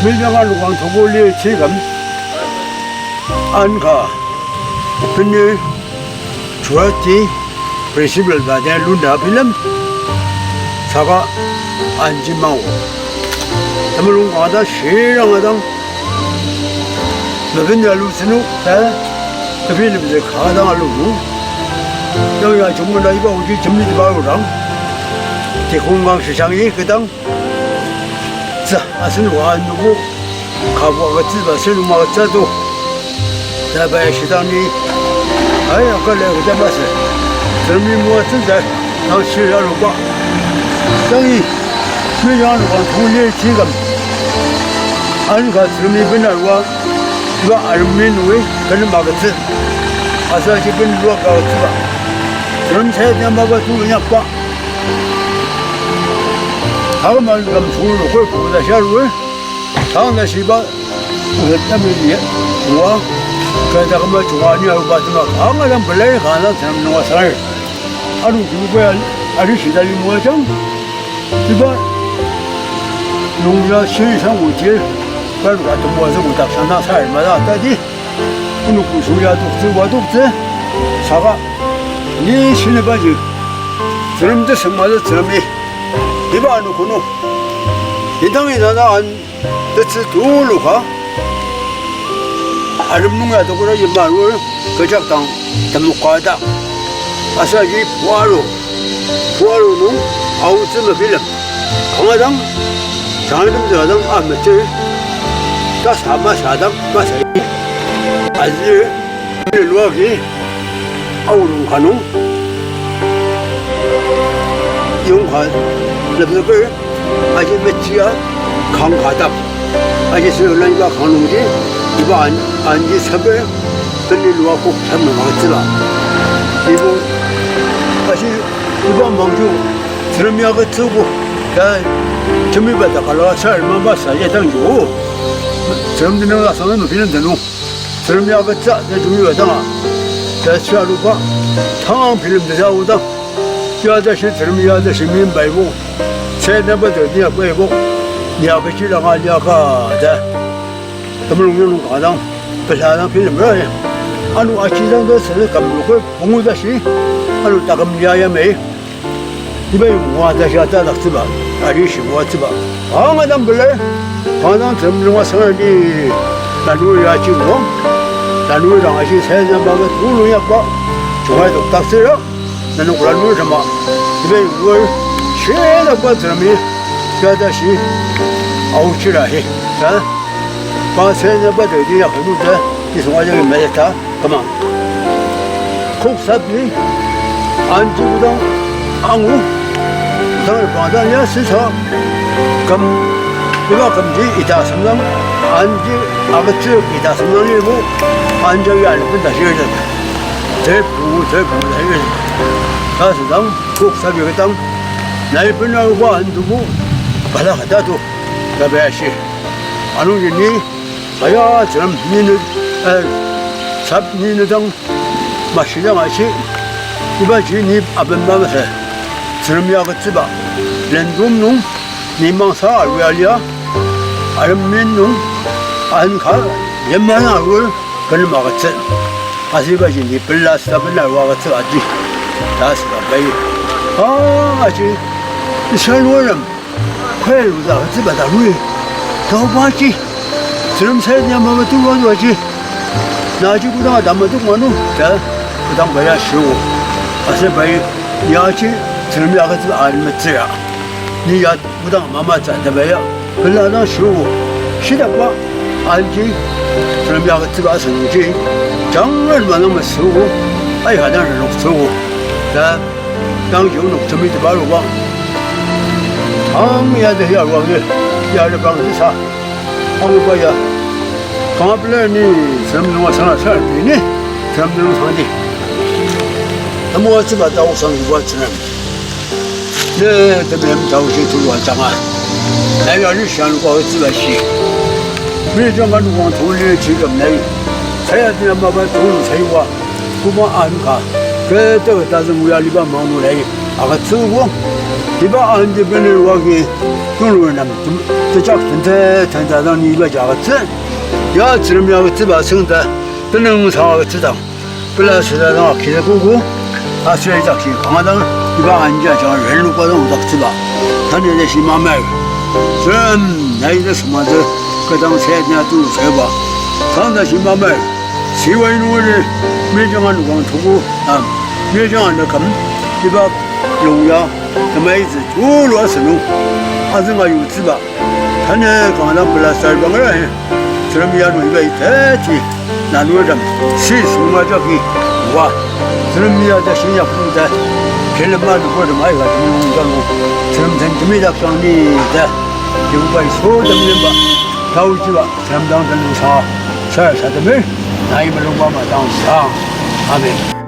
밀정한 루광 도골리 지금 안가 근데 좋았지 프레시블 바데 룬다 필름 사과 안지마오 담을 와다 시랑하당 너빈 알루스누 다 필름에 가당 알루고 여기가 정말 나이가 오지 점리지 바로랑 대공강 시장이 그당 자 아슬 와누고 가보가 찌바 슬루마가 짜도 나봐야 시장이 아이 아까 내가 그때 봤어 점리 무엇인데 나 실려로 봐 땅이 회장하는 건 돈이 지금 안가 점리 변화와 이거 알면 왜 그런 마거든 아사 기분 누가 가지고 그럼 세대 먹어 두냐 봐 다음 말 그럼 둘로 걸 보다 샤르고 다음 날 시바 그때문에 와 그러다가 뭐 좋아하냐고 봤더니 강아랑 벌레 가나 사람 누가 살 하루 누구야 아주 시달리 뭐죠 이봐 농자 신상 우질 그걸 같은 모아서 못다 산나 살마다 따지 오늘 구수야 독주와 독주 사과 이 신해바지 드럼도 성마다 드럼이 이봐 놓고는 이 땅에 나나 안 뜻을 둘로 가 아름농야도 그래 이 말을 그 작당 담목과다 아사지 부하로는 아우스는 빌름 강화당 장안동도 하당 아무튼 다 사마사당 마사이 아주 루아기 아우롱 가농 용관 leplep을 아주 며칠야 강가답 아주 설날이가 가농지 이거 안지 섭을 들리루아 꼭 참는 거겠지라 이거 사실 이번 망주 드럼이하고 트고 야 점미바다 갈라가 살만 봤어 예당주 드럼 드는 가서는 높이는 대로 드럼이하고 짜 내중미바다가 대치하루가 탕 필름도 자오다 야다시 드럼이 야다시 민발고 세네버도 니가 빼고 니 아버지랑 알려가 더물우는 가당 배사당 필름을 해 아누 아치장도 서서 감루고 봉우다시 아누 따금야야메 이번에 무아다시 왔다 닥스바 아리시 무아츠바 강하단 벌레 강하단 드럼과 성을이 나누어 야치고 나누어랑 아시 세잔바가 둘로약바 좋아해도 닥스요 나는 고라누어 좀 이번에 6월 최다바 드럼이 야다시 아우치라 해 자. 세잔바 어디야 그런데 이 송화적인 매졌다 그만 콕사비 안지부당 앙우 당을 받아야 스서 이거 금지 이다 삼당 안지 아버지 이다 삼당이고 안정이 알고 다시 해야 대부 해야 다스당 콕사비 땅 날 변하고 안 두고 받아가다도 가봐야지 안 오겠니 아야 저럼 니는 삽니는 마시자 마시 이바지 니 아벤마마세 저럼이하고 찌바 렌돔농 니망사 알위알리야 아름민농 안가 연만한 얼굴 그를 막았지 아시바지 니 빌라스다 빌라 와가지 아지 다스가 바이 아지 이살월은 회루다 찌바다 루이 더 봐지 저럼 세냐 마마 두고 와지 나지구다 남아도 뭐노 자 그다음 뭐야 쉬고 아세 바이 야지 저럼 야가지 알면지야 니야 부당 마마 자다봐야 글라나 쉬고 시다봐 알지 저럼 야가지 와서지 정말 많으면 쓰고 아이 하나는 없고 자 당신은 점이도 바로 봐 아무야 돼 야고 야를 방에서 사 하고 봐야 강아플레니 점능와 상하 살피니 점능 상디 아무것도 맞다 옥상 이거처럼 네 때문에 자우시 들어왔잖아 내가 리시하는 거 어찌 마시 미정한 거 돌리 지금 내 사야 되나 봐봐 돈 사이와 구마 안가 그때 따서 우야 리바 마무리 아가 쓰고 이봐 언제 변을 와기 돈을 남 저작 전자던 이봐 자같이 야 지름이 하겠지 마성다 변능 상하겠지다 플라스다가 기대고고 아스레이 작시 강하다 이봐 앉아 저 헬루과도 오닥지바 단연의 심함에 전 나이들 스마트 그다음 세냐 두 세바 상다 심함에 시와이노를 매정한 건 두고 매정한 감 이봐 용야 그마이즈 둘러서는 아즈가 유지바 단에 강하다 플라스알방을 해 드럼이야로 이봐 대치 나누어담 시스마저기 와 드럼이야 자신이야 부르다 켈마도 보도 많이 가지고 온다고 드럼 생집니다 강리다 여기가 소점는 바 다우지와 드럼당 들는 사 살사점을 나이를 농가마 당상 아멘